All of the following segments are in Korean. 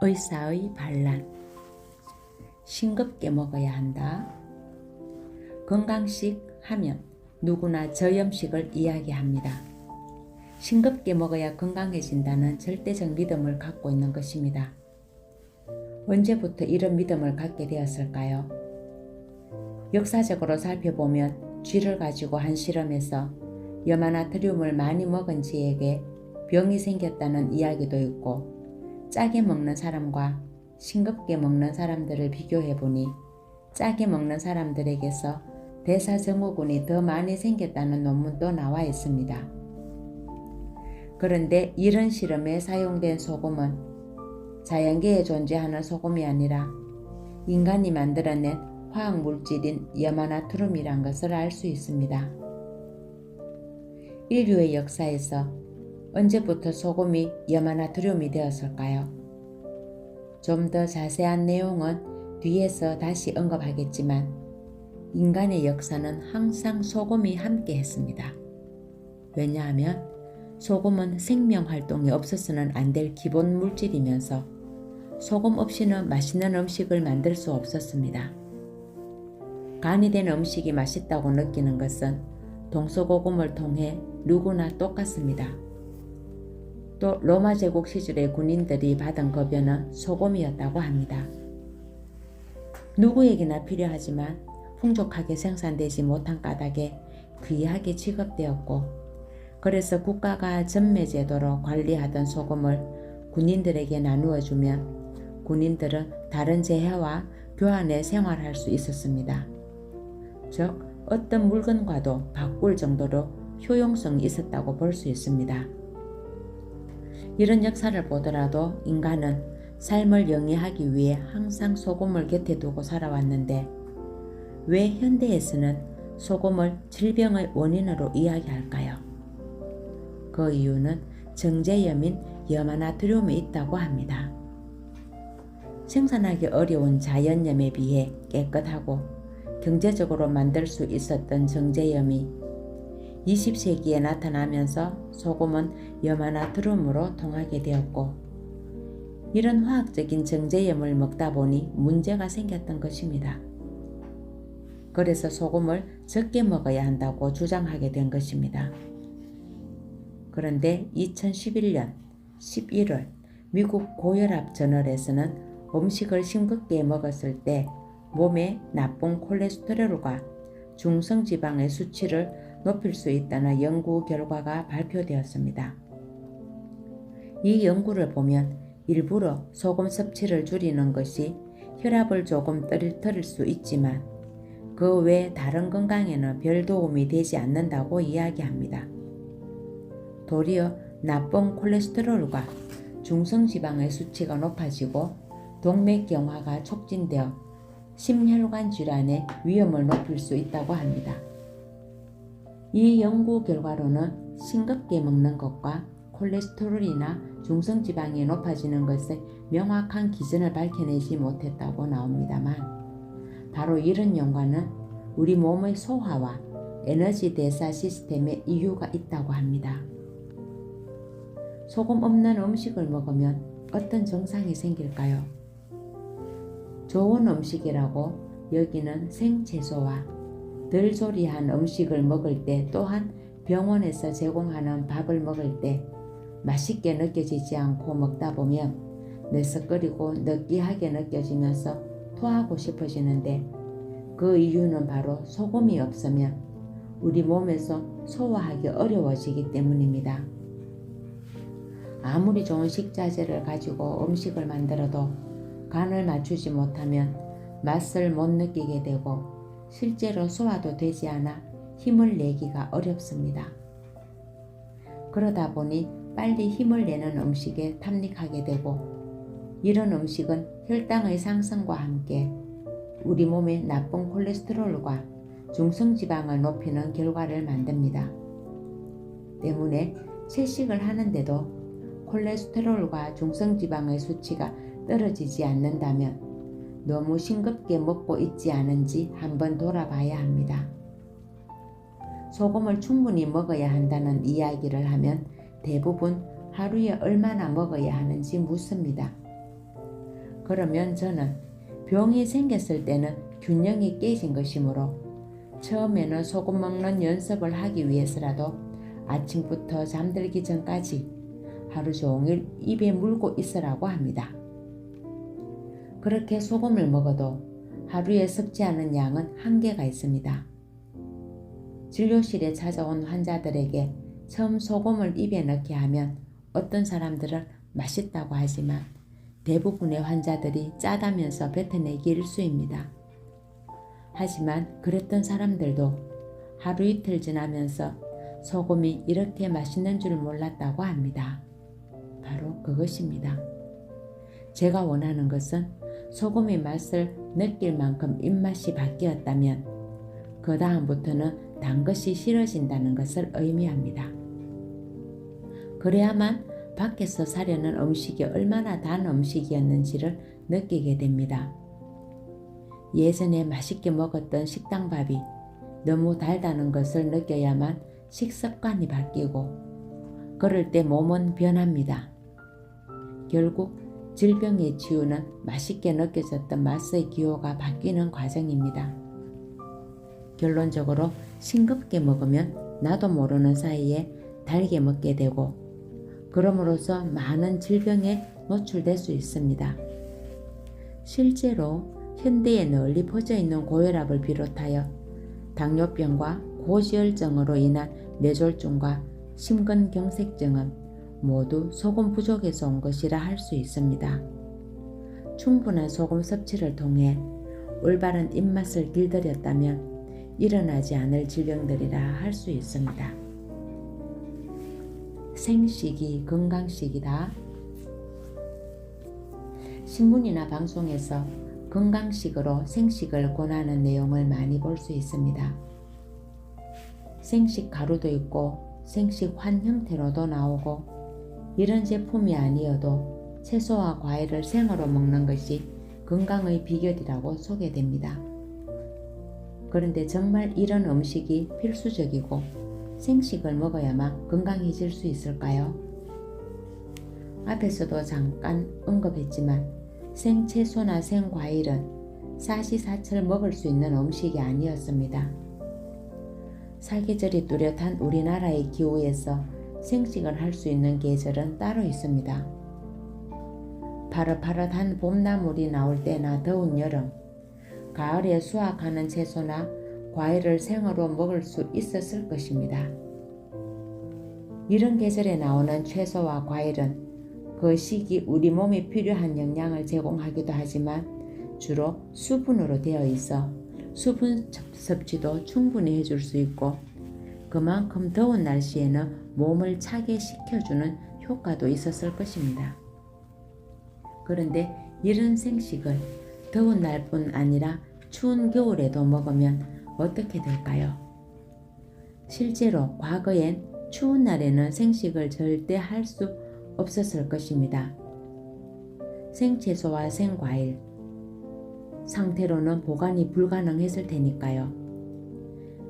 의사의 반란. 싱겁게 먹어야 한다. 건강식 하면 누구나 저염식을 이야기합니다. 싱겁게 먹어야 건강해진다는 절대적 믿음을 갖고 있는 것입니다. 언제부터 이런 믿음을 갖게 되었을까요? 역사적으로 살펴보면 쥐를 가지고 한 실험에서 염화나트륨을 많이 먹은 쥐에게 병이 생겼다는 이야기도 있고, 짜게 먹는 사람과 싱겁게 먹는 사람들을 비교해보니 짜게 먹는 사람들에게서 대사증후군이 더 많이 생겼다는 논문도 나와 있습니다. 그런데 이런 실험에 사용된 소금은 자연계에 존재하는 소금이 아니라 인간이 만들어낸 화학물질인 염화나트륨이란 것을 알 수 있습니다. 인류의 역사에서 언제부터 소금이 염화나트륨이 되었을까요? 좀 더 자세한 내용은 뒤에서 다시 언급하겠지만 인간의 역사는 항상 소금이 함께 했습니다. 왜냐하면 소금은 생명활동이 없어서는 안 될 기본 물질이면서 소금 없이는 맛있는 음식을 만들 수 없었습니다. 간이 된 음식이 맛있다고 느끼는 것은 동서고금을 통해 누구나 똑같습니다. 또 로마 제국 시절의 군인들이 받은 급여는 소금이었다고 합니다. 누구에게나 필요하지만 풍족하게 생산되지 못한 까닭에 귀하게 취급되었고, 그래서 국가가 전매제도로 관리하던 소금을 군인들에게 나누어 주면 군인들은 다른 재해와 교환해 생활할 수 있었습니다. 즉, 어떤 물건과도 바꿀 정도로 효용성이 있었다고 볼 수 있습니다. 이런 역사를 보더라도 인간은 삶을 영위하기 위해 항상 소금을 곁에 두고 살아왔는데, 왜 현대에서는 소금을 질병의 원인으로 이야기할까요? 그 이유는 정제염인 염화나트륨이 있다고 합니다. 생산하기 어려운 자연염에 비해 깨끗하고 경제적으로 만들 수 있었던 정제염이 20세기에 나타나면서 소금은 염화나트륨으로 통하게 되었고, 이런 화학적인 정제염을 먹다 보니 문제가 생겼던 것입니다. 그래서 소금을 적게 먹어야 한다고 주장하게 된 것입니다. 그런데 2011년 11월 미국 고혈압 저널에서는 음식을 싱겁게 먹었을 때 몸에 나쁜 콜레스테롤과 중성지방의 수치를 높일 수 있다는 연구 결과가 발표되었습니다. 이 연구를 보면 일부러 소금 섭취를 줄이는 것이 혈압을 조금 떨어뜨릴 수 있지만 그 외 다른 건강에는 별 도움이 되지 않는다고 이야기합니다. 도리어 나쁜 콜레스테롤과 중성지방의 수치가 높아지고 동맥경화가 촉진되어 심혈관 질환의 위험을 높일 수 있다고 합니다. 이 연구 결과로는 싱겁게 먹는 것과 콜레스테롤이나 중성지방이 높아지는 것의 명확한 기전을 밝혀내지 못했다고 나옵니다만, 바로 이런 연관은 우리 몸의 소화와 에너지 대사 시스템에 이유가 있다고 합니다. 소금 없는 음식을 먹으면 어떤 증상이 생길까요? 좋은 음식이라고 여기는 생채소와 덜 조리한 음식을 먹을 때, 또한 병원에서 제공하는 밥을 먹을 때 맛있게 느껴지지 않고 먹다 보면 느슨거리고 느끼하게 느껴지면서 토하고 싶어지는데, 그 이유는 바로 소금이 없으면 우리 몸에서 소화하기 어려워지기 때문입니다. 아무리 좋은 식자재를 가지고 음식을 만들어도 간을 맞추지 못하면 맛을 못 느끼게 되고 실제로 소화도 되지 않아 힘을 내기가 어렵습니다. 그러다 보니 빨리 힘을 내는 음식에 탐닉하게 되고, 이런 음식은 혈당의 상승과 함께 우리 몸의 나쁜 콜레스테롤과 중성지방을 높이는 결과를 만듭니다. 때문에 채식을 하는데도 콜레스테롤과 중성지방의 수치가 떨어지지 않는다면 너무 싱겁게 먹고 있지 않은지 한번 돌아봐야 합니다. 소금을 충분히 먹어야 한다는 이야기를 하면 대부분 하루에 얼마나 먹어야 하는지 묻습니다. 그러면 저는 병이 생겼을 때는 균형이 깨진 것이므로 처음에는 소금 먹는 연습을 하기 위해서라도 아침부터 잠들기 전까지 하루 종일 입에 물고 있으라고 합니다. 그렇게 소금을 먹어도 하루에 섭지 않은 양은 한계가 있습니다. 진료실에 찾아온 환자들에게 처음 소금을 입에 넣게 하면 어떤 사람들은 맛있다고 하지만 대부분의 환자들이 짜다면서 뱉어내기 일쑤입니다. 하지만 그랬던 사람들도 하루 이틀 지나면서 소금이 이렇게 맛있는 줄 몰랐다고 합니다. 바로 그것입니다. 제가 원하는 것은 소금의 맛을 느낄 만큼 입맛이 바뀌었다면 그 다음부터는 단 것이 싫어진다는 것을 의미합니다. 그래야만 밖에서 사려는 음식이 얼마나 단 음식이었는지를 느끼게 됩니다. 예전에 맛있게 먹었던 식당밥이 너무 달다는 것을 느껴야만 식습관이 바뀌고 그럴 때 몸은 변합니다. 결국 질병의 치유는 맛있게 느껴졌던 맛의 기호가 바뀌는 과정입니다. 결론적으로 싱겁게 먹으면 나도 모르는 사이에 달게 먹게 되고 그럼으로써 많은 질병에 노출될 수 있습니다. 실제로 현대에 널리 퍼져 있는 고혈압을 비롯하여 당뇨병과 고지혈증으로 인한 뇌졸중과 심근경색증은 모두 소금 부족에서 온 것이라 할 수 있습니다. 충분한 소금 섭취를 통해 올바른 입맛을 길들였다면 일어나지 않을 질병들이라 할 수 있습니다. 생식이 건강식이다. 신문이나 방송에서 건강식으로 생식을 권하는 내용을 많이 볼 수 있습니다. 생식 가루도 있고 생식 환 형태로도 나오고 이런 제품이 아니어도 채소와 과일을 생으로 먹는 것이 건강의 비결이라고 소개됩니다. 그런데 정말 이런 음식이 필수적이고 생식을 먹어야만 건강해질 수 있을까요? 앞에서도 잠깐 언급했지만 생채소나 생과일은 사시사철 먹을 수 있는 음식이 아니었습니다. 사계절이 뚜렷한 우리나라의 기후에서 생식을 할 수 있는 계절은 따로 있습니다. 파릇파릇한 봄나물이 나올 때나 더운 여름, 가을에 수확하는 채소나 과일을 생으로 먹을 수 있었을 것입니다. 이런 계절에 나오는 채소와 과일은 그 시기 우리 몸에 필요한 영양을 제공하기도 하지만 주로 수분으로 되어 있어 수분 섭취도 충분히 해줄 수 있고 그만큼 더운 날씨에는 몸을 차게 식혀주는 효과도 있었을 것입니다. 그런데 이런 생식을 더운 날뿐 아니라 추운 겨울에도 먹으면 어떻게 될까요? 실제로 과거엔 추운 날에는 생식을 절대 할 수 없었을 것입니다. 생채소와 생과일 상태로는 보관이 불가능했을 테니까요.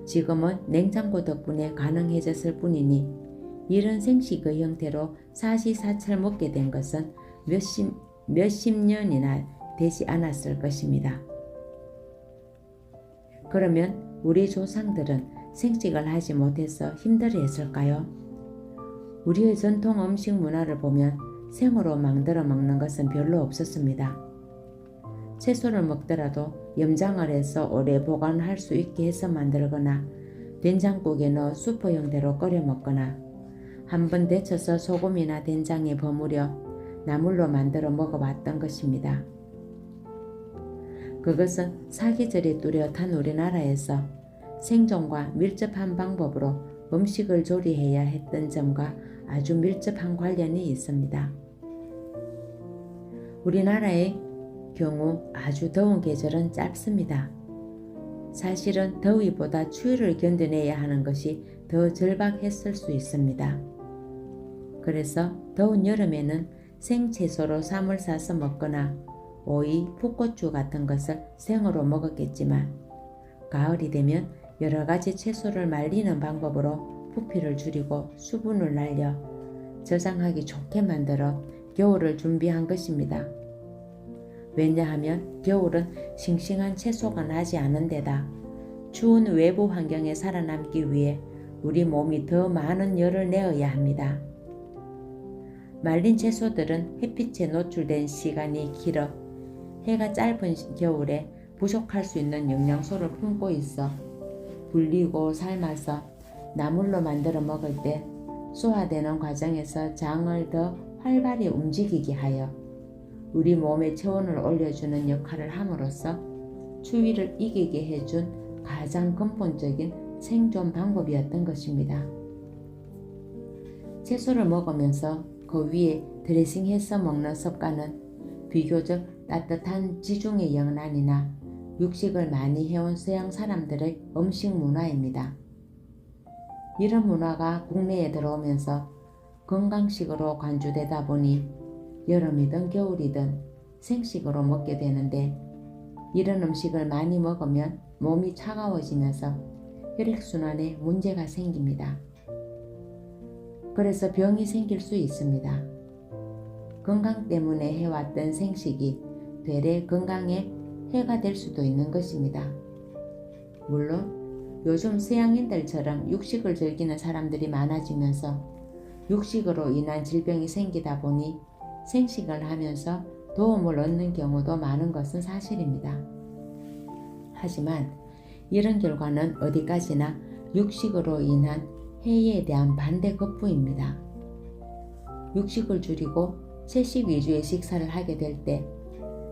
지금은 냉장고 덕분에 가능해졌을 뿐이니 이런 생식의 형태로 사시사철 먹게 된 것은 몇십 년이나 되지 않았을 것입니다. 그러면 우리 조상들은 생식을 하지 못해서 힘들어했을까요? 우리의 전통 음식 문화를 보면 생으로 만들어 먹는 것은 별로 없었습니다. 채소를 먹더라도 염장을 해서 오래 보관할 수 있게 해서 만들거나 된장국에 넣어 수프 형태로 끓여 먹거나 한번 데쳐서 소금이나 된장에 버무려 나물로 만들어 먹어봤던 것입니다. 그것은 사계절이 뚜렷한 우리나라에서 생존과 밀접한 방법으로 음식을 조리해야 했던 점과 아주 밀접한 관련이 있습니다. 우리나라의 경우 아주 더운 계절은 짧습니다. 사실은 더위보다 추위를 견뎌내야 하는 것이 더 절박했을 수 있습니다. 그래서 더운 여름에는 생채소로 쌈을 싸서 먹거나 오이, 풋고추 같은 것을 생으로 먹었겠지만 가을이 되면 여러가지 채소를 말리는 방법으로 부피를 줄이고 수분을 날려 저장하기 좋게 만들어 겨울을 준비한 것입니다. 왜냐하면 겨울은 싱싱한 채소가 나지 않은 데다 추운 외부 환경에 살아남기 위해 우리 몸이 더 많은 열을 내어야 합니다. 말린 채소들은 햇빛에 노출된 시간이 길어 해가 짧은 겨울에 부족할 수 있는 영양소를 품고 있어 불리고 삶아서 나물로 만들어 먹을 때 소화되는 과정에서 장을 더 활발히 움직이게 하여 우리 몸의 체온을 올려주는 역할을 함으로써 추위를 이기게 해준 가장 근본적인 생존 방법이었던 것입니다. 채소를 먹으면서 그 위에 드레싱해서 먹는 습관은 비교적 따뜻한 지중해 연안이나 육식을 많이 해온 서양 사람들의 음식 문화입니다. 이런 문화가 국내에 들어오면서 건강식으로 관주되다 보니 여름이든 겨울이든 생식으로 먹게 되는데 이런 음식을 많이 먹으면 몸이 차가워지면서 혈액순환에 문제가 생깁니다. 그래서 병이 생길 수 있습니다. 건강 때문에 해왔던 생식이 되레 건강에 해가 될 수도 있는 것입니다. 물론 요즘 서양인들처럼 육식을 즐기는 사람들이 많아지면서 육식으로 인한 질병이 생기다 보니 생식을 하면서 도움을 얻는 경우도 많은 것은 사실입니다. 하지만 이런 결과는 어디까지나 육식으로 인한 해에 대한 반대 급부입니다. 육식을 줄이고 채식 위주의 식사를 하게 될 때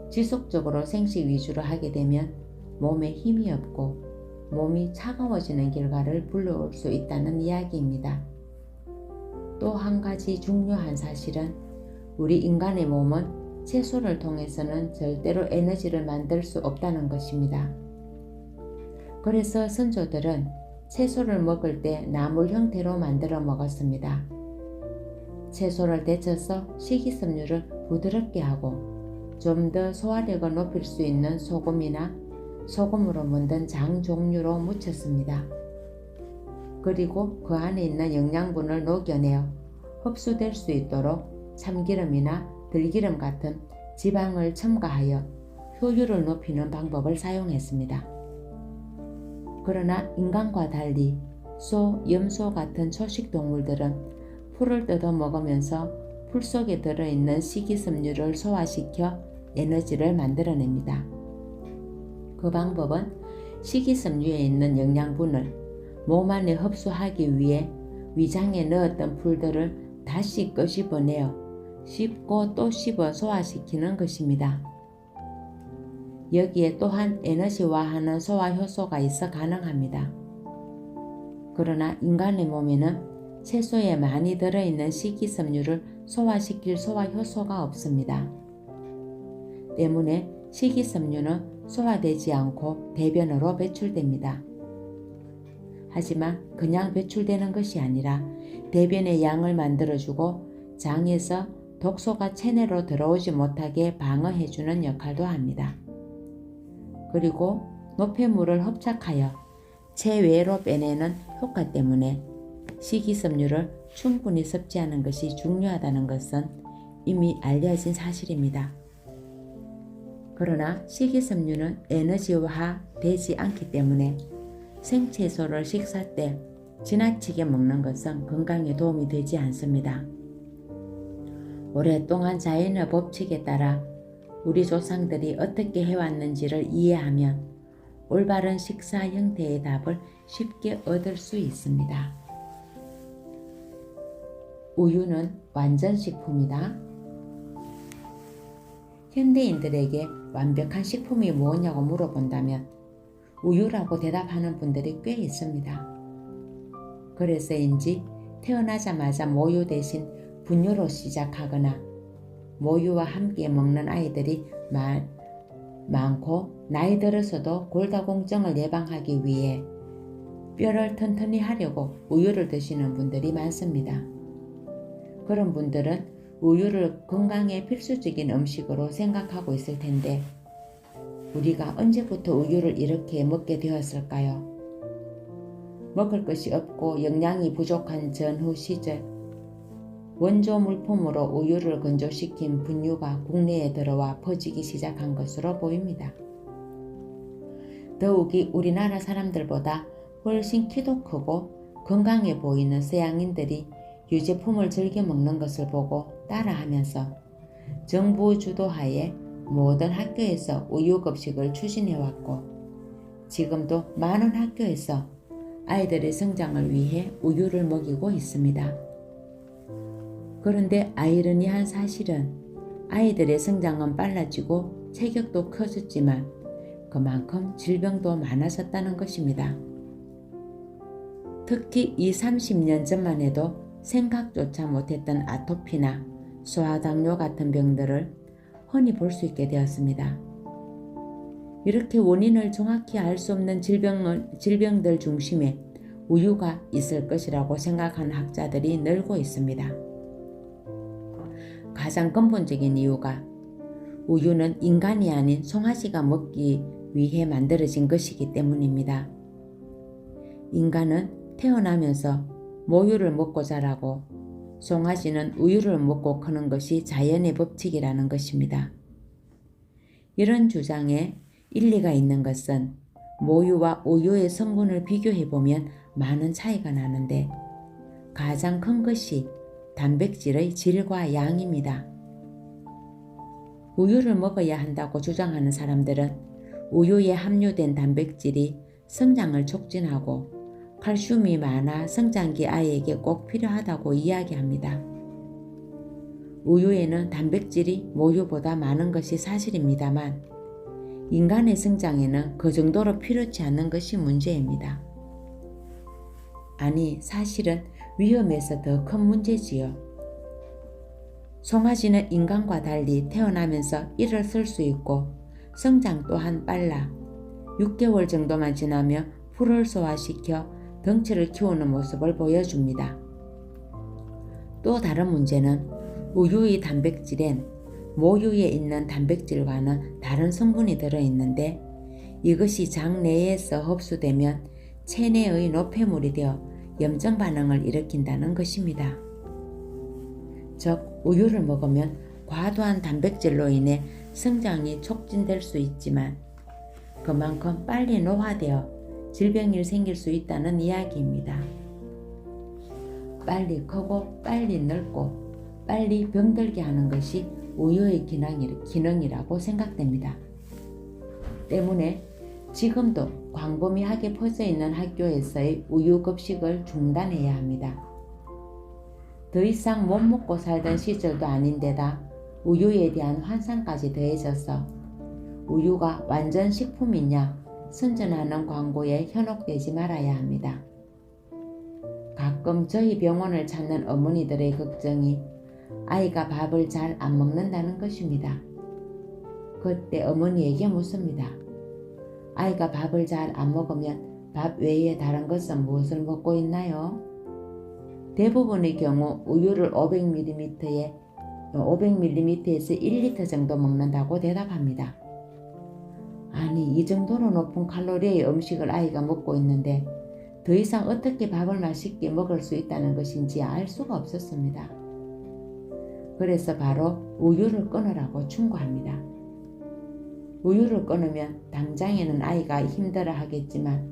지속적으로 생식 위주로 하게 되면 몸에 힘이 없고 몸이 차가워지는 결과를 불러올 수 있다는 이야기입니다. 또 한 가지 중요한 사실은 우리 인간의 몸은 채소를 통해서는 절대로 에너지를 만들 수 없다는 것입니다. 그래서 선조들은 채소를 먹을 때 나물 형태로 만들어 먹었습니다. 채소를 데쳐서 식이섬유를 부드럽게 하고 좀 더 소화력을 높일 수 있는 소금이나 소금으로 만든 장 종류로 무쳤습니다. 그리고 그 안에 있는 영양분을 녹여내어 흡수될 수 있도록 참기름이나 들기름 같은 지방을 첨가하여 효율을 높이는 방법을 사용했습니다. 그러나 인간과 달리 소, 염소 같은 초식 동물들은 풀을 뜯어 먹으면서 풀 속에 들어있는 식이섬유를 소화시켜 에너지를 만들어냅니다. 그 방법은 식이섬유에 있는 영양분을 몸 안에 흡수하기 위해 위장에 넣었던 풀들을 다시 끄집어내어 씹고 또 씹어 소화시키는 것입니다. 여기에 또한 에너지화하는 소화 효소가 있어 가능합니다. 그러나 인간의 몸에는 채소에 많이 들어있는 식이섬유를 소화시킬 소화 효소가 없습니다. 때문에 식이섬유는 소화되지 않고 대변으로 배출됩니다. 하지만 그냥 배출되는 것이 아니라 대변의 양을 만들어주고 장에서 독소가 체내로 들어오지 못하게 방어해주는 역할도 합니다. 그리고 노폐물을 흡착하여 체외로 빼내는 효과 때문에 식이섬유를 충분히 섭취하는 것이 중요하다는 것은 이미 알려진 사실입니다. 그러나 식이섬유는 에너지화 되지 않기 때문에 생채소를 식사 때 지나치게 먹는 것은 건강에 도움이 되지 않습니다. 오랫동안 자연의 법칙에 따라 우리 조상들이 어떻게 해왔는지를 이해하면 올바른 식사 형태의 답을 쉽게 얻을 수 있습니다. 우유는 완전식품이다. 현대인들에게 완벽한 식품이 뭐냐고 물어본다면 우유라고 대답하는 분들이 꽤 있습니다. 그래서인지 태어나자마자 모유 대신 분유로 시작하거나 모유와 함께 먹는 아이들이 많고 나이 들어서도 골다공증을 예방하기 위해 뼈를 튼튼히 하려고 우유를 드시는 분들이 많습니다. 그런 분들은 우유를 건강에 필수적인 음식으로 생각하고 있을 텐데 우리가 언제부터 우유를 이렇게 먹게 되었을까요? 먹을 것이 없고 영양이 부족한 전후 시절 원조 물품으로 우유를 건조시킨 분유가 국내에 들어와 퍼지기 시작한 것으로 보입니다. 더욱이 우리나라 사람들보다 훨씬 키도 크고 건강해 보이는 서양인들이 유제품을 즐겨 먹는 것을 보고 따라하면서 정부 주도하에 모든 학교에서 우유급식을 추진해왔고 지금도 많은 학교에서 아이들의 성장을 위해 우유를 먹이고 있습니다. 그런데 아이러니한 사실은 아이들의 성장은 빨라지고 체격도 커졌지만 그만큼 질병도 많아졌다는 것입니다. 특히 30년 전만 해도 생각조차 못했던 아토피나 소아당뇨 같은 병들을 흔히 볼 수 있게 되었습니다. 이렇게 원인을 정확히 알 수 없는 질병들 중심에 우유가 있을 것이라고 생각하는 학자들이 늘고 있습니다. 가장 근본적인 이유가 우유는 인간이 아닌 송아지가 먹기 위해 만들어진 것이기 때문입니다. 인간은 태어나면서 모유를 먹고 자라고 송아지는 우유를 먹고 크는 것이 자연의 법칙이라는 것입니다. 이런 주장에 일리가 있는 것은 모유와 우유의 성분을 비교해보면 많은 차이가 나는데 가장 큰 것이 단백질의 질과 양입니다. 우유를 먹어야 한다고 주장하는 사람들은 우유에 함유된 단백질이 성장을 촉진하고 칼슘이 많아 성장기 아이에게 꼭 필요하다고 이야기합니다. 우유에는 단백질이 모유보다 많은 것이 사실입니다만 인간의 성장에는 그 정도로 필요치 않는 것이 문제입니다. 아니, 사실은 위험에서 더 큰 문제지요. 송아지는 인간과 달리 태어나면서 일어설 수 있고 성장 또한 빨라 6개월 정도만 지나며 풀을 소화시켜 덩치를 키우는 모습을 보여줍니다. 또 다른 문제는 우유의 단백질엔 모유에 있는 단백질과는 다른 성분이 들어있는데 이것이 장 내에서 흡수되면 체내의 노폐물이 되어 염증 반응을 일으킨다는 것입니다. 즉 우유를 먹으면 과도한 단백질로 인해 성장이 촉진될 수 있지만 그만큼 빨리 노화되어 질병이 생길 수 있다는 이야기입니다. 빨리 크고 빨리 늙고 빨리 병들게 하는 것이 우유의 기능이라고 생각됩니다. 때문에 지금도 광범위하게 퍼져 있는 학교에서의 우유 급식을 중단해야 합니다. 더 이상 못 먹고 살던 시절도 아닌데다 우유에 대한 환상까지 더해져서 우유가 완전 식품이냐 선전하는 광고에 현혹되지 말아야 합니다. 가끔 저희 병원을 찾는 어머니들의 걱정이 아이가 밥을 잘 안 먹는다는 것입니다. 그때 어머니에게 묻습니다. 아이가 밥을 잘 안 먹으면 밥 외에 다른 것은 무엇을 먹고 있나요? 대부분의 경우 우유를 500ml에서 1리터 정도 먹는다고 대답합니다. 아니, 이 정도로 높은 칼로리의 음식을 아이가 먹고 있는데 더 이상 어떻게 밥을 맛있게 먹을 수 있다는 것인지 알 수가 없었습니다. 그래서 바로 우유를 끊으라고 충고합니다. 우유를 끊으면 당장에는 아이가 힘들어 하겠지만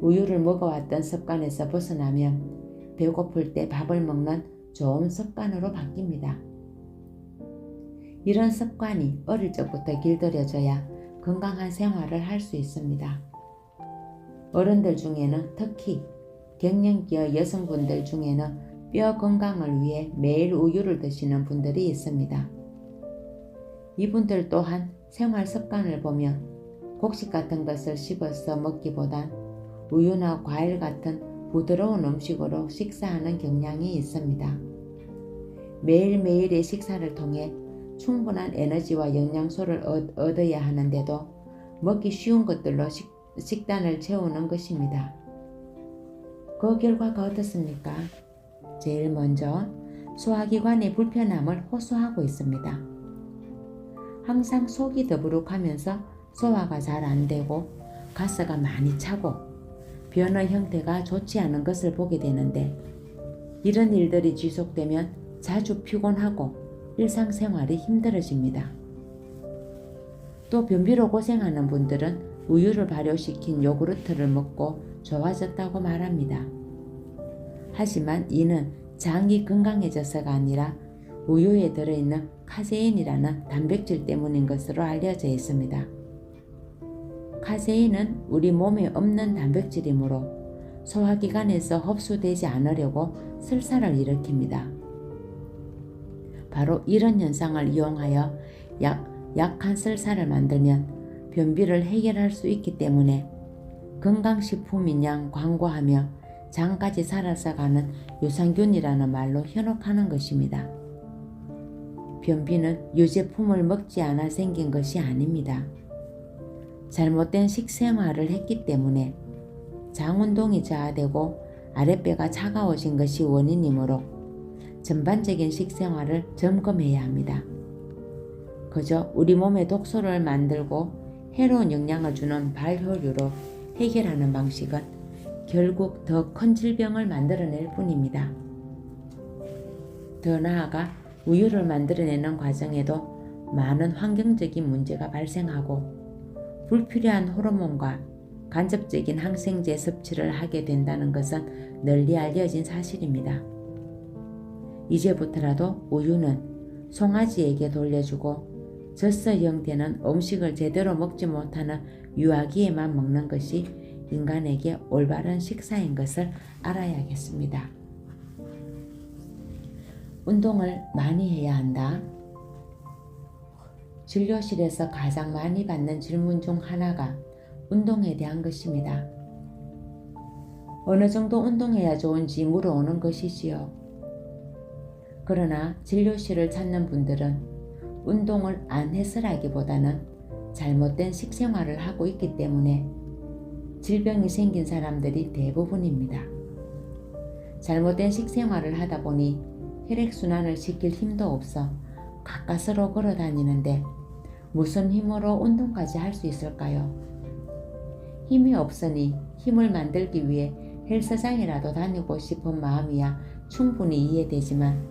우유를 먹어왔던 습관에서 벗어나면 배고플 때 밥을 먹는 좋은 습관으로 바뀝니다. 이런 습관이 어릴 적부터 길들여져야 건강한 생활을 할 수 있습니다. 어른들 중에는 특히 갱년기의 여성분들 중에는 뼈 건강을 위해 매일 우유를 드시는 분들이 있습니다. 이분들 또한 생활 습관을 보면 곡식 같은 것을 씹어서 먹기보단 우유나 과일 같은 부드러운 음식으로 식사하는 경향이 있습니다. 매일매일의 식사를 통해 충분한 에너지와 영양소를 얻어야 하는데도 먹기 쉬운 것들로 식단을 채우는 것입니다. 그 결과가 어떻습니까? 제일 먼저 소화기관의 불편함을 호소하고 있습니다. 항상 속이 더부룩하면서 소화가 잘 안되고 가스가 많이 차고 변의 형태가 좋지 않은 것을 보게 되는데 이런 일들이 지속되면 자주 피곤하고 일상생활이 힘들어집니다. 또 변비로 고생하는 분들은 우유를 발효시킨 요구르트를 먹고 좋아졌다고 말합니다. 하지만 이는 장이 건강해져서가 아니라 우유에 들어있는 카제인이라는 단백질 때문인 것으로 알려져 있습니다. 카제인은 우리 몸에 없는 단백질이므로 소화기관에서 흡수되지 않으려고 설사를 일으킵니다. 바로 이런 현상을 이용하여 약한 설사를 만들면 변비를 해결할 수 있기 때문에 건강식품인 양 광고하며 장까지 살아서 가는 유산균이라는 말로 현혹하는 것입니다. 변비는 유제품을 먹지 않아 생긴 것이 아닙니다. 잘못된 식생활을 했기 때문에 장운동이 저하되고 아랫배가 차가워진 것이 원인이므로 전반적인 식생활을 점검해야 합니다. 그저 우리 몸에 독소를 만들고 해로운 영향을 주는 발효류로 해결하는 방식은 결국 더 큰 질병을 만들어낼 뿐입니다. 더 나아가 우유를 만들어내는 과정에도 많은 환경적인 문제가 발생하고 불필요한 호르몬과 간접적인 항생제 섭취를 하게 된다는 것은 널리 알려진 사실입니다. 이제부터라도 우유는 송아지에게 돌려주고 젖서 형태는 음식을 제대로 먹지 못하는 유아기에만 먹는 것이 인간에게 올바른 식사인 것을 알아야겠습니다. 운동을 많이 해야 한다. 진료실에서 가장 많이 받는 질문 중 하나가 운동에 대한 것입니다. 어느 정도 운동해야 좋은지 물어오는 것이지요. 그러나 진료실을 찾는 분들은 운동을 안 해서라기보다는 잘못된 식생활을 하고 있기 때문에 질병이 생긴 사람들이 대부분입니다. 잘못된 식생활을 하다 보니 혈액순환을 시킬 힘도 없어 가까스로 걸어 다니는데 무슨 힘으로 운동까지 할 수 있을까요? 힘이 없으니 힘을 만들기 위해 헬스장이라도 다니고 싶은 마음이야 충분히 이해되지만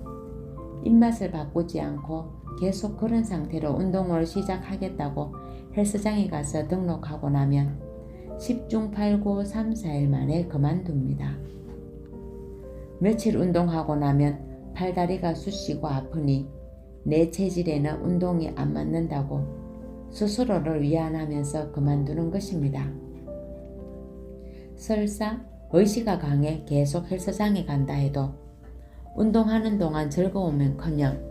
입맛을 바꾸지 않고 계속 그런 상태로 운동을 시작하겠다고 헬스장에 가서 등록하고 나면 10중 8구 3, 4일 만에 그만둡니다. 며칠 운동하고 나면 팔다리가 쑤시고 아프니 내 체질에는 운동이 안 맞는다고 스스로를 위안하면서 그만두는 것입니다. 설사 의지가 강해 계속 헬스장에 간다 해도 운동하는 동안 즐거우면커녕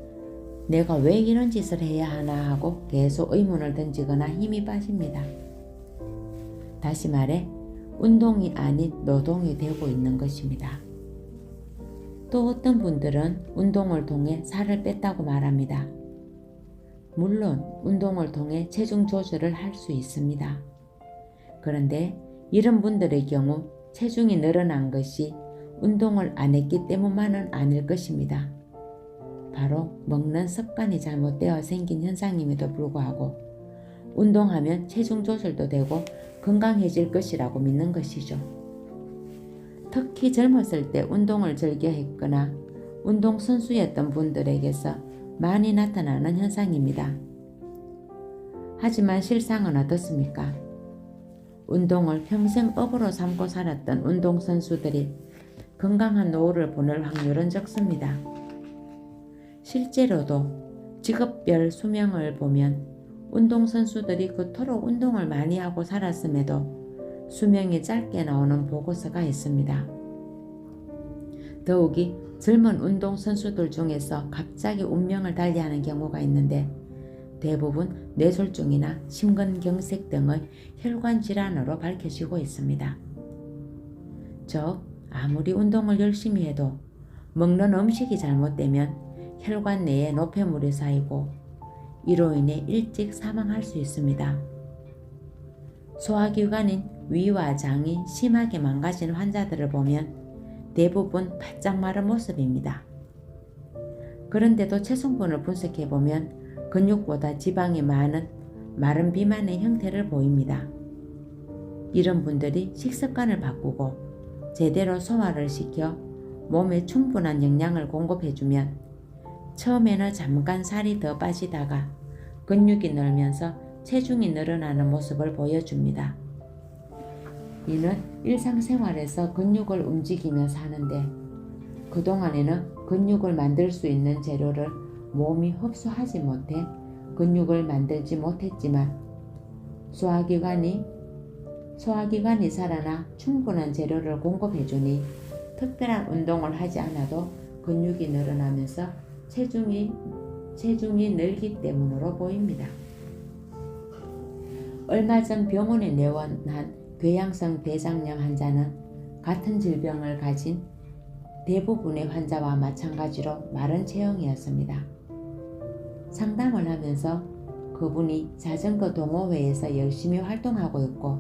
내가 왜 이런 짓을 해야 하나 하고 계속 의문을 던지거나 힘이 빠집니다. 다시 말해 운동이 아닌 노동이 되고 있는 것입니다. 또 어떤 분들은 운동을 통해 살을 뺐다고 말합니다. 물론 운동을 통해 체중 조절을 할 수 있습니다. 그런데 이런 분들의 경우 체중이 늘어난 것이 운동을 안 했기 때문만은 아닐 것입니다. 바로 먹는 습관이 잘못되어 생긴 현상임에도 불구하고 운동하면 체중 조절도 되고 건강해질 것이라고 믿는 것이죠. 특히 젊었을 때 운동을 즐겨 했거나 운동선수였던 분들에게서 많이 나타나는 현상입니다. 하지만 실상은 어떻습니까? 운동을 평생 업으로 삼고 살았던 운동선수들이 건강한 노후를 보낼 확률은 적습니다. 실제로도 직업별 수명을 보면 운동선수들이 그토록 운동을 많이 하고 살았음에도 수명이 짧게 나오는 보고서가 있습니다. 더욱이 젊은 운동선수들 중에서 갑자기 운명을 달리하는 경우가 있는데 대부분 뇌졸중이나 심근경색 등의 혈관 질환으로 밝혀지고 있습니다. 즉, 아무리 운동을 열심히 해도 먹는 음식이 잘못되면 혈관 내에 노폐물이 쌓이고 이로 인해 일찍 사망할 수 있습니다. 소화기관인 위와 장이 심하게 망가진 환자들을 보면 대부분 바짝 마른 모습입니다. 그런데도 체성분을 분석해보면 근육보다 지방이 많은 마른 비만의 형태를 보입니다. 이런 분들이 식습관을 바꾸고 제대로 소화를 시켜 몸에 충분한 영양을 공급해주면 처음에는 잠깐 살이 더 빠지다가 근육이 늘면서 체중이 늘어나는 모습을 보여줍니다. 이는 일상생활에서 근육을 움직이며 사는데 그동안에는 근육을 만들 수 있는 재료를 몸이 흡수하지 못해 근육을 만들지 못했지만 소화기관이 살아나 충분한 재료를 공급해주니 특별한 운동을 하지 않아도 근육이 늘어나면서 체중이 늘기 때문으로 보입니다. 얼마 전 병원에 내원한 궤양성 대장염 환자는 같은 질병을 가진 대부분의 환자와 마찬가지로 마른 체형이었습니다. 상담을 하면서 그분이 자전거 동호회에서 열심히 활동하고 있고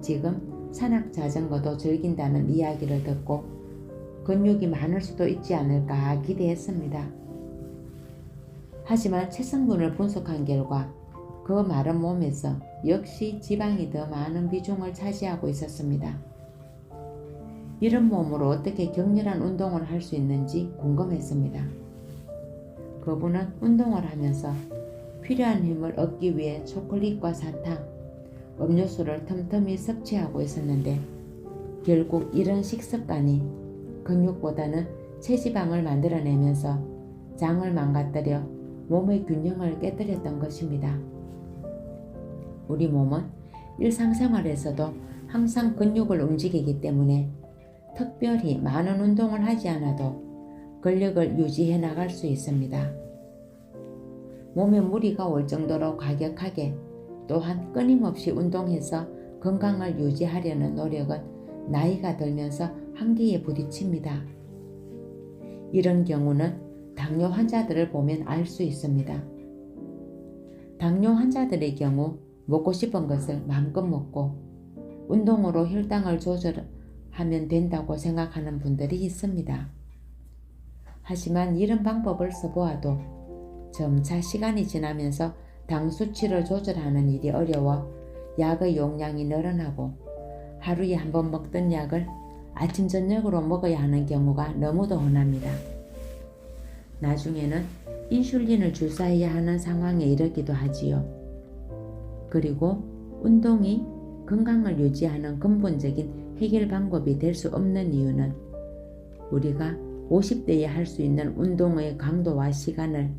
지금 산악 자전거도 즐긴다는 이야기를 듣고 근육이 많을 수도 있지 않을까 기대했습니다. 하지만 체성분을 분석한 결과 그 마른 몸에서 역시 지방이 더 많은 비중을 차지하고 있었습니다. 이런 몸으로 어떻게 격렬한 운동을 할 수 있는지 궁금했습니다. 그분은 운동을 하면서 필요한 힘을 얻기 위해 초콜릿과 사탕, 음료수를 틈틈이 섭취하고 있었는데 결국 이런 식습관이 근육보다는 체지방을 만들어내면서 장을 망가뜨려 몸의 균형을 깨뜨렸던 것입니다. 우리 몸은 일상생활에서도 항상 근육을 움직이기 때문에 특별히 많은 운동을 하지 않아도 근력을 유지해 나갈 수 있습니다. 몸에 무리가 올 정도로 과격하게 또한 끊임없이 운동해서 건강을 유지하려는 노력은 나이가 들면서 한계에 부딪힙니다. 이런 경우는 당뇨 환자들을 보면 알 수 있습니다. 당뇨 환자들의 경우 먹고 싶은 것을 마음껏 먹고 운동으로 혈당을 조절하면 된다고 생각하는 분들이 있습니다. 하지만 이런 방법을 써보아도 점차 시간이 지나면서 당 수치를 조절하는 일이 어려워 약의 용량이 늘어나고 하루에 한 번 먹던 약을 아침 저녁으로 먹어야 하는 경우가 너무도 흔합니다. 나중에는 인슐린을 주사해야 하는 상황에 이르기도 하지요. 그리고 운동이 건강을 유지하는 근본적인 해결 방법이 될 수 없는 이유는 우리가 50대에 할 수 있는 운동의 강도와 시간을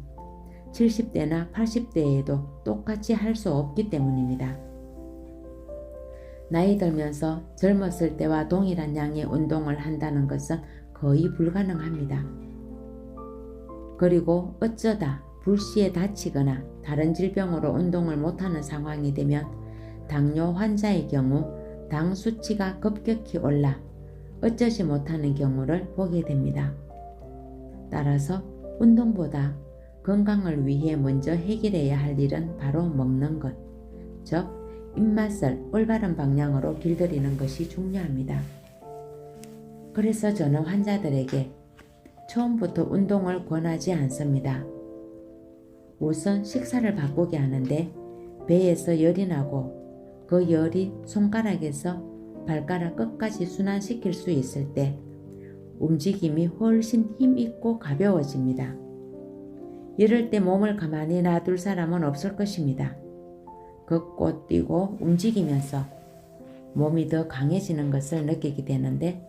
70대나 80대에도 똑같이 할 수 없기 때문입니다. 나이 들면서 젊었을 때와 동일한 양의 운동을 한다는 것은 거의 불가능합니다. 그리고 어쩌다 불시에 다치거나 다른 질병으로 운동을 못하는 상황이 되면 당뇨 환자의 경우 당 수치가 급격히 올라 어쩌지 못하는 경우를 보게 됩니다. 따라서 운동보다 건강을 위해 먼저 해결해야 할 일은 바로 먹는 것, 즉 입맛을 올바른 방향으로 길들이는 것이 중요합니다. 그래서 저는 환자들에게 처음부터 운동을 권하지 않습니다. 우선 식사를 바꾸게 하는데 배에서 열이 나고 그 열이 손가락에서 발가락 끝까지 순환시킬 수 있을 때 움직임이 훨씬 힘있고 가벼워집니다. 이럴 때 몸을 가만히 놔둘 사람은 없을 것입니다. 걷고 뛰고 움직이면서 몸이 더 강해지는 것을 느끼게 되는데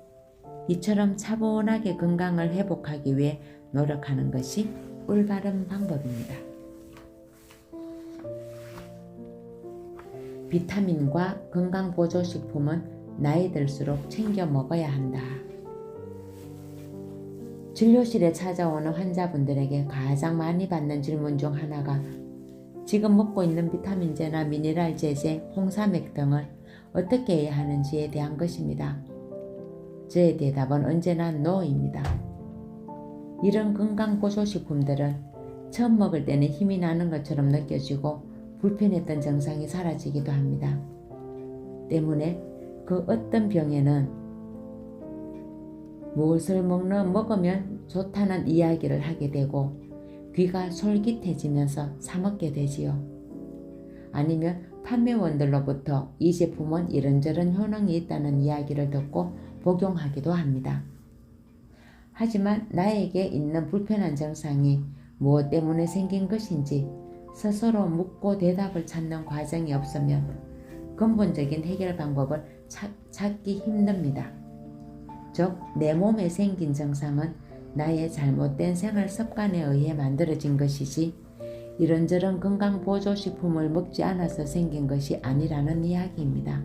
이처럼 차분하게 건강을 회복하기 위해 노력하는 것이 올바른 방법입니다. 비타민과 건강보조식품은 나이 들수록 챙겨 먹어야 한다. 진료실에 찾아오는 환자분들에게 가장 많이 받는 질문 중 하나가 지금 먹고 있는 비타민제나 미네랄 제제, 홍삼액 등을 어떻게 해야 하는지에 대한 것입니다. 저의 대답은 언제나 NO입니다. 이런 건강보조식품들은 처음 먹을 때는 힘이 나는 것처럼 느껴지고 불편했던 증상이 사라지기도 합니다. 때문에 그 어떤 병에는 무엇을 먹으면 좋다는 이야기를 하게 되고 귀가 솔깃해지면서 사 먹게 되지요. 아니면 판매원들로부터 이 제품은 이런저런 효능이 있다는 이야기를 듣고 복용하기도 합니다. 하지만 나에게 있는 불편한 증상이 무엇 때문에 생긴 것인지 스스로 묻고 대답을 찾는 과정이 없으면 근본적인 해결 방법을 찾기 힘듭니다. 즉, 내 몸에 생긴 증상은 나의 잘못된 생활 습관에 의해 만들어진 것이지 이런저런 건강보조식품을 먹지 않아서 생긴 것이 아니라는 이야기입니다.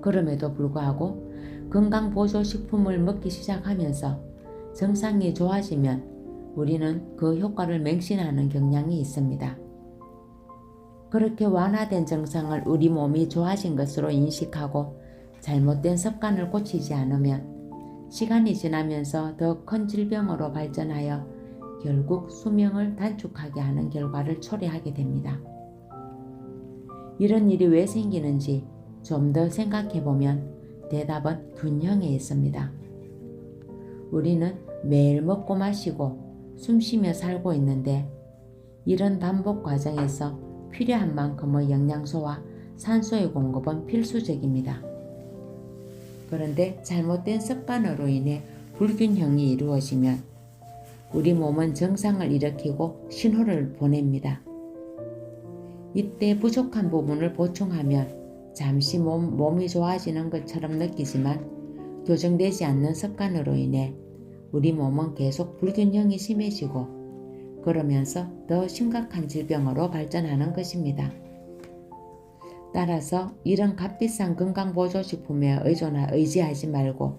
그럼에도 불구하고 건강보조식품을 먹기 시작하면서 증상이 좋아지면 우리는 그 효과를 맹신하는 경향이 있습니다. 그렇게 완화된 증상을 우리 몸이 좋아진 것으로 인식하고 잘못된 습관을 고치지 않으면 시간이 지나면서 더 큰 질병으로 발전하여 결국 수명을 단축하게 하는 결과를 초래하게 됩니다. 이런 일이 왜 생기는지 좀 더 생각해보면 대답은 균형에 있습니다. 우리는 매일 먹고 마시고 숨쉬며 살고 있는데 이런 반복 과정에서 필요한 만큼의 영양소와 산소의 공급은 필수적입니다. 그런데 잘못된 습관으로 인해 불균형이 이루어지면 우리 몸은 증상을 일으키고 신호를 보냅니다. 이때 부족한 부분을 보충하면 잠시 몸이 좋아지는 것처럼 느끼지만 교정되지 않는 습관으로 인해 우리 몸은 계속 불균형이 심해지고 그러면서 더 심각한 질병으로 발전하는 것입니다. 따라서 이런 값비싼 건강보조식품에 의지하지 말고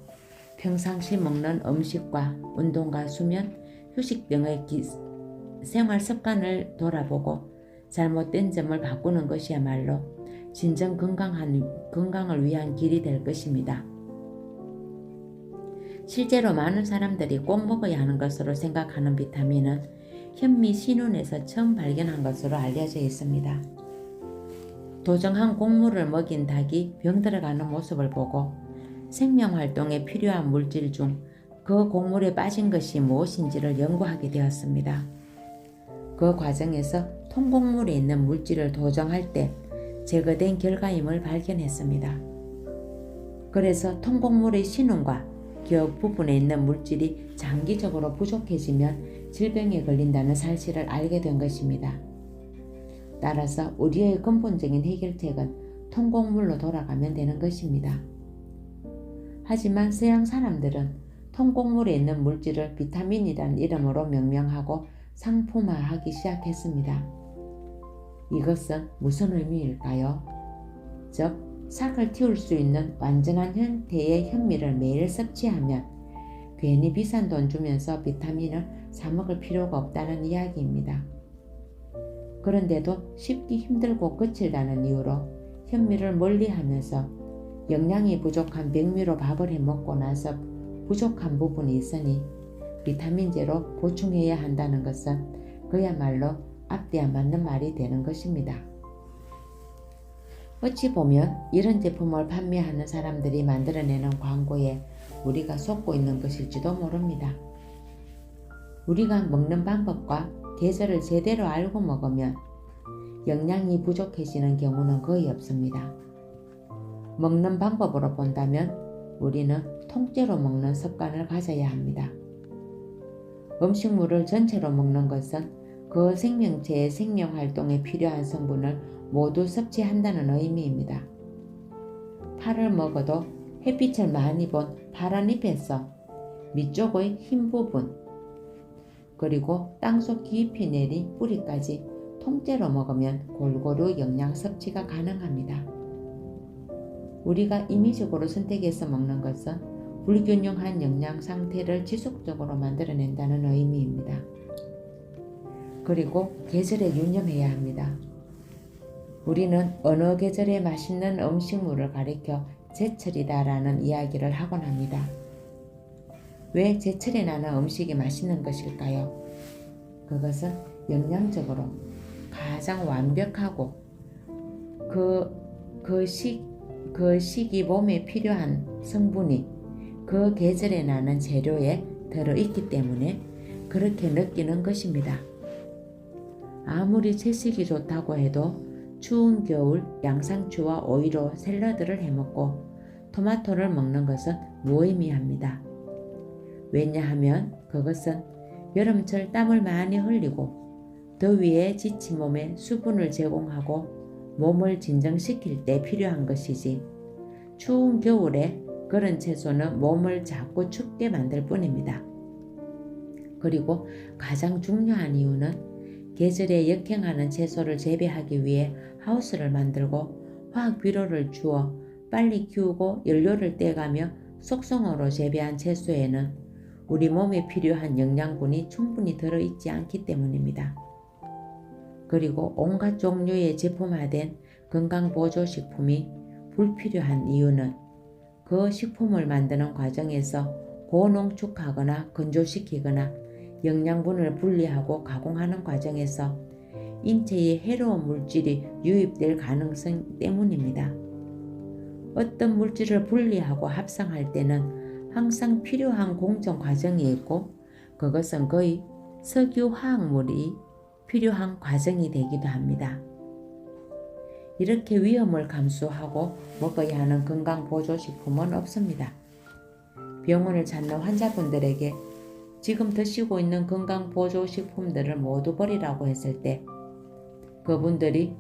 평상시 먹는 음식과 운동과 수면, 휴식 등의 생활 습관을 돌아보고 잘못된 점을 바꾸는 것이야말로 진정 건강을 위한 길이 될 것입니다. 실제로 많은 사람들이 꼭 먹어야 하는 것으로 생각하는 비타민은 현미 신운에서 처음 발견한 것으로 알려져 있습니다. 도정한 곡물을 먹인 닭이 병들어가는 모습을 보고 생명활동에 필요한 물질 중 그 곡물에 빠진 것이 무엇인지를 연구하게 되었습니다. 그 과정에서 통곡물에 있는 물질을 도정할 때 제거된 결과임을 발견했습니다. 그래서 통곡물의 신운과 격 부분에 있는 물질이 장기적으로 부족해지면 질병에 걸린다는 사실을 알게 된 것입니다. 따라서 우리의 근본적인 해결책은 통곡물로 돌아가면 되는 것입니다. 하지만 서양 사람들은 통곡물에 있는 물질을 비타민이라는 이름으로 명명하고 상품화하기 시작했습니다. 이것은 무슨 의미일까요? 즉, 살을 틔울 수 있는 완전한 형태의 현미를 매일 섭취하면 괜히 비싼 돈 주면서 비타민을 사 먹을 필요가 없다는 이야기입니다. 그런데도 씹기 힘들고 거칠다는 이유로 현미를 멀리하면서 영양이 부족한 백미로 밥을 해먹고 나서 부족한 부분이 있으니 비타민제로 보충해야 한다는 것은 그야말로 앞뒤 안 맞는 말이 되는 것입니다. 어찌 보면 이런 제품을 판매하는 사람들이 만들어내는 광고에 우리가 속고 있는 것일지도 모릅니다. 우리가 먹는 방법과 계절을 제대로 알고 먹으면 영양이 부족해지는 경우는 거의 없습니다. 먹는 방법으로 본다면 우리는 통째로 먹는 습관을 가져야 합니다. 음식물을 전체로 먹는 것은 그 생명체의 생명활동에 필요한 성분을 모두 섭취한다는 의미입니다. 파를 먹어도 햇빛을 많이 본 파란 잎에서 밑쪽의 흰 부분, 그리고 땅속 깊이 내린 뿌리까지 통째로 먹으면 골고루 영양 섭취가 가능합니다. 우리가 임의적으로 선택해서 먹는 것은 불균형한 영양 상태를 지속적으로 만들어낸다는 의미입니다. 그리고 계절에 유념해야 합니다. 우리는 어느 계절에 맛있는 음식물을 가리켜 제철이다라는 이야기를 하곤 합니다. 왜 제철에 나는 음식이 맛있는 것일까요? 그것은 영양적으로 가장 완벽하고 그 시기 몸에 필요한 성분이 그 계절에 나는 재료에 들어있기 때문에 그렇게 느끼는 것입니다. 아무리 채식이 좋다고 해도 추운 겨울 양상추와 오이로 샐러드를 해먹고 토마토를 먹는 것은 무의미합니다. 왜냐하면 그것은 여름철 땀을 많이 흘리고 더위에 지친 몸에 수분을 제공하고 몸을 진정시킬 때 필요한 것이지 추운 겨울에 그런 채소는 몸을 자꾸 춥게 만들 뿐입니다. 그리고 가장 중요한 이유는 계절에 역행하는 채소를 재배하기 위해 하우스를 만들고 화학 비료를 주어 빨리 키우고 연료를 떼가며 속성으로 재배한 채소에는 우리 몸에 필요한 영양분이 충분히 들어있지 않기 때문입니다. 그리고 온갖 종류의 제품화된 건강보조식품이 불필요한 이유는 그 식품을 만드는 과정에서 고농축하거나 건조시키거나 영양분을 분리하고 가공하는 과정에서 인체에 해로운 물질이 유입될 가능성 때문입니다. 어떤 물질을 분리하고 합성할 때는 항상 필요한 공정 과정이 있고 그것은 거의 석유화학물이 필요한 과정이 되기도 합니다. 이렇게 위험을 감수하고 먹어야 하는 건강보조식품은 없습니다. 병원을 찾는 환자분들에게 지금 드시고 있는 건강보조식품들을 모두 버리라고 했을 때 그분들이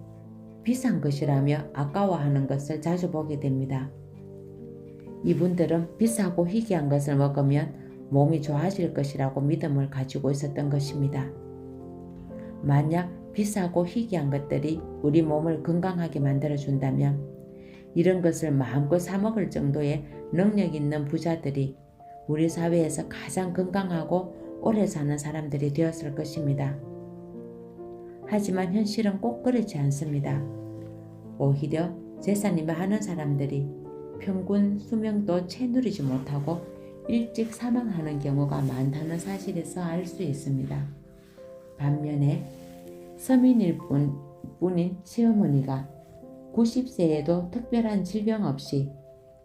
비싼 것이라며 아까워하는 것을 자주 보게 됩니다. 이분들은 비싸고 희귀한 것을 먹으면 몸이 좋아질 것이라고 믿음을 가지고 있었던 것입니다. 만약 비싸고 희귀한 것들이 우리 몸을 건강하게 만들어준다면 이런 것을 마음껏 사먹을 정도의 능력 있는 부자들이 우리 사회에서 가장 건강하고 오래 사는 사람들이 되었을 것입니다. 하지만 현실은 꼭 그렇지 않습니다. 오히려 재산이 많은 사람들이 평균 수명도 채 누리지 못하고 일찍 사망하는 경우가 많다는 사실에서 알 수 있습니다. 반면에 서민일 뿐인 시어머니가 90세에도 특별한 질병 없이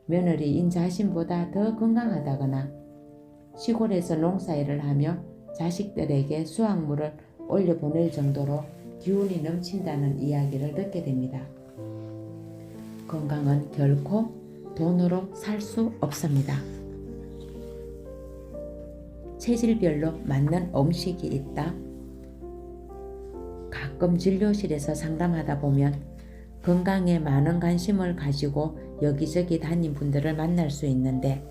며느리인 자신보다 더 건강하다거나 시골에서 농사일을 하며 자식들에게 수확물을 올려보낼 정도로 기운이 넘친다는 이야기를 듣게 됩니다. 건강은 결코 돈으로 살 수 없습니다. 체질별로 맞는 음식이 있다. 가끔 진료실에서 상담하다 보면 건강에 많은 관심을 가지고 여기저기 다닌 분들을 만날 수 있는데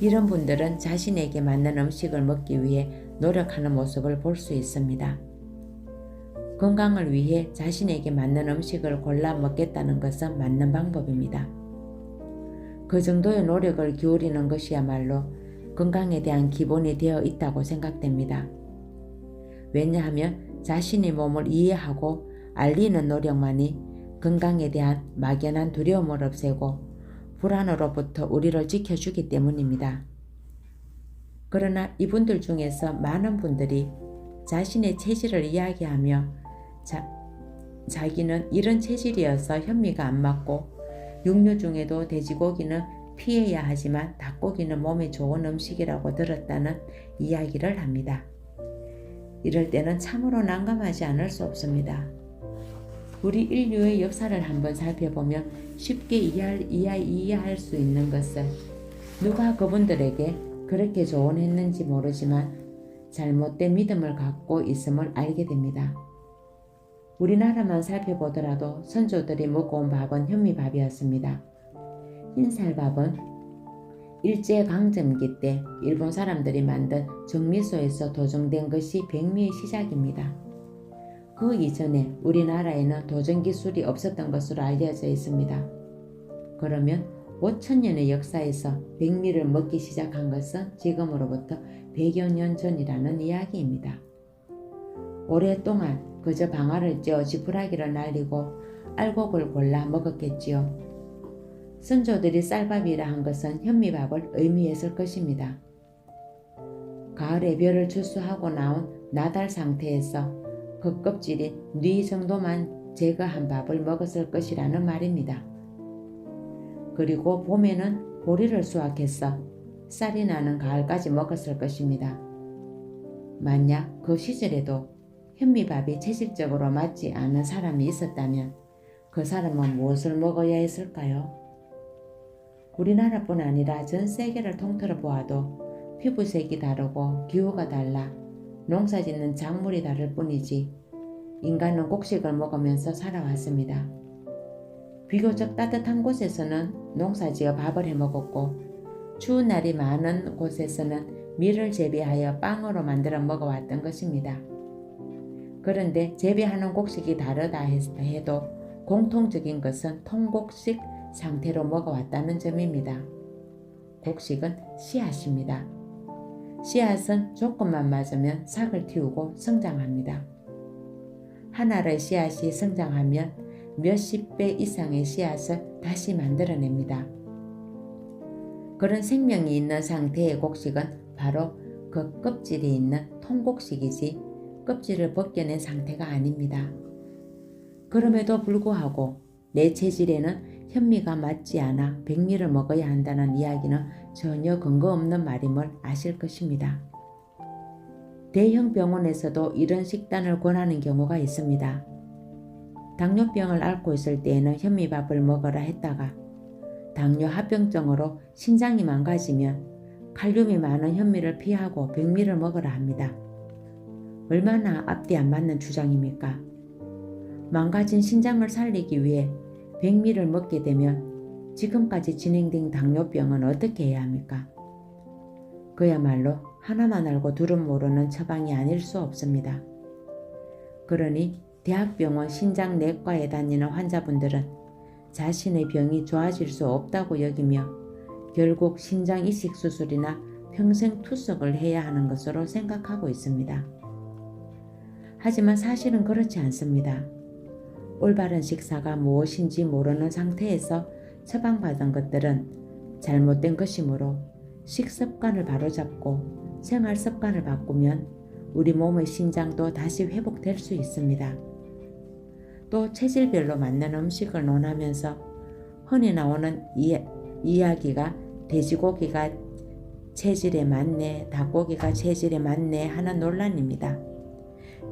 이런 분들은 자신에게 맞는 음식을 먹기 위해 노력하는 모습을 볼 수 있습니다. 건강을 위해 자신에게 맞는 음식을 골라 먹겠다는 것은 맞는 방법입니다. 그 정도의 노력을 기울이는 것이야말로 건강에 대한 기본이 되어 있다고 생각됩니다. 왜냐하면 자신의 몸을 이해하고 알리는 노력만이 건강에 대한 막연한 두려움을 없애고 불안으로부터 우리를 지켜주기 때문입니다. 그러나 이분들 중에서 많은 분들이 자신의 체질을 이야기하며 자기는 이런 체질이어서 현미가 안 맞고 육류 중에도 돼지고기는 피해야 하지만 닭고기는 몸에 좋은 음식이라고 들었다는 이야기를 합니다. 이럴 때는 참으로 난감하지 않을 수 없습니다. 우리 인류의 역사를 한번 살펴보면 쉽게 이해할 수 있는 것을 누가 그분들에게 그렇게 조언했는지 모르지만 잘못된 믿음을 갖고 있음을 알게 됩니다. 우리나라만 살펴보더라도 선조들이 먹어온 밥은 현미밥이었습니다. 흰쌀밥은 일제강점기 때 일본 사람들이 만든 정미소에서 도정된 것이 백미의 시작입니다. 그 이전에 우리나라에는 도정 기술이 없었던 것으로 알려져 있습니다. 그러면 5천년의 역사에서 백미를 먹기 시작한 것은 지금으로부터 100여 년 전이라는 이야기입니다. 오랫동안 그저 방아를 찧어 지푸라기를 날리고 알곡을 골라 먹었겠지요. 선조들이 쌀밥이라 한 것은 현미밥을 의미했을 것입니다. 가을에 벼를 추수하고 나온 나달 상태에서 겉껍질이 뉘 정도만 제거한 밥을 먹었을 것이라는 말입니다. 그리고 봄에는 보리를 수확해서 쌀이 나는 가을까지 먹었을 것입니다. 만약 그 시절에도 현미밥이 체질적으로 맞지 않은 사람이 있었다면 그 사람은 무엇을 먹어야 했을까요? 우리나라뿐 아니라 전 세계를 통틀어 보아도 피부색이 다르고 기후가 달라 농사짓는 작물이 다를 뿐이지 인간은 곡식을 먹으면서 살아왔습니다. 비교적 따뜻한 곳에서는 농사지어 밥을 해먹었고 추운 날이 많은 곳에서는 밀을 재배하여 빵으로 만들어 먹어왔던 것입니다. 그런데 재배하는 곡식이 다르다 해도 공통적인 것은 통곡식 상태로 먹어왔다는 점입니다. 곡식은 씨앗입니다. 씨앗은 조건만 맞으면 싹을 틔우고 성장합니다. 한 알의 씨앗이 성장하면 몇십 배 이상의 씨앗을 다시 만들어냅니다. 그런 생명이 있는 상태의 곡식은 바로 그 껍질이 있는 통곡식이지 껍질을 벗겨낸 상태가 아닙니다. 그럼에도 불구하고 내 체질에는 현미가 맞지 않아 백미를 먹어야 한다는 이야기는 전혀 근거 없는 말임을 아실 것입니다. 대형 병원에서도 이런 식단을 권하는 경우가 있습니다. 당뇨병을 앓고 있을 때에는 현미밥을 먹어라 했다가 당뇨 합병증으로 신장이 망가지면 칼륨이 많은 현미를 피하고 백미를 먹어라 합니다. 얼마나 앞뒤 안 맞는 주장입니까? 망가진 신장을 살리기 위해 백미를 먹게 되면 지금까지 진행된 당뇨병은 어떻게 해야 합니까? 그야말로 하나만 알고 둘은 모르는 처방이 아닐 수 없습니다. 그러니 대학병원 신장내과에 다니는 환자분들은 자신의 병이 좋아질 수 없다고 여기며 결국 신장 이식 수술이나 평생 투석을 해야 하는 것으로 생각하고 있습니다. 하지만 사실은 그렇지 않습니다. 올바른 식사가 무엇인지 모르는 상태에서 처방받은 것들은 잘못된 것이므로 식습관을 바로잡고 생활습관을 바꾸면 우리 몸의 신장도 다시 회복될 수 있습니다. 또 체질별로 맞는 음식을 논하면서 흔히 나오는 이야기가 돼지고기가 체질에 맞네, 닭고기가 체질에 맞네 하는 논란입니다.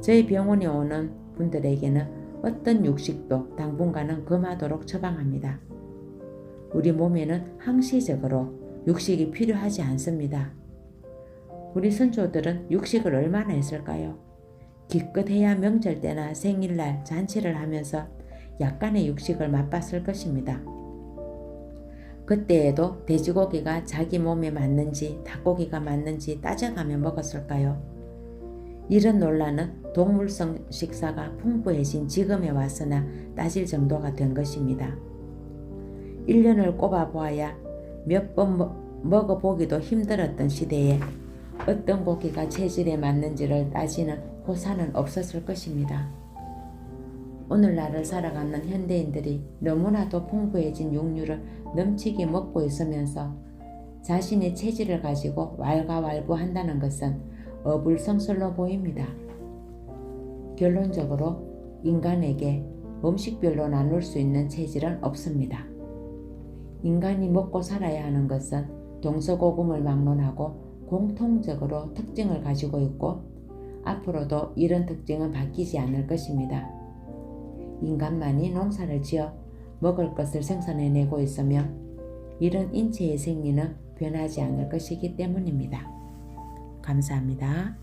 저희 병원에 오는 분들에게는 어떤 육식도 당분간은 금하도록 처방합니다. 우리 몸에는 항시적으로 육식이 필요하지 않습니다. 우리 선조들은 육식을 얼마나 했을까요? 기껏해야 명절 때나 생일날 잔치를 하면서 약간의 육식을 맛봤을 것입니다. 그때에도 돼지고기가 자기 몸에 맞는지 닭고기가 맞는지 따져가며 먹었을까요? 이런 논란은 동물성 식사가 풍부해진 지금에 와서나 따질 정도가 된 것입니다. 1년을 꼽아보아야 몇 번 먹어보기도 힘들었던 시대에 어떤 고기가 체질에 맞는지를 따지는 호사는 없었을 것입니다. 오늘날을 살아가는 현대인들이 너무나도 풍부해진 육류를 넘치게 먹고 있으면서 자신의 체질을 가지고 왈가왈부한다는 것은 어불성설로 보입니다. 결론적으로 인간에게 음식별로 나눌 수 있는 체질은 없습니다. 인간이 먹고 살아야 하는 것은 동서고금을 막론하고 공통적으로 특징을 가지고 있고 앞으로도 이런 특징은 바뀌지 않을 것입니다. 인간만이 농사를 지어 먹을 것을 생산해내고 있으며 이런 인체의 생리는 변하지 않을 것이기 때문입니다. 감사합니다.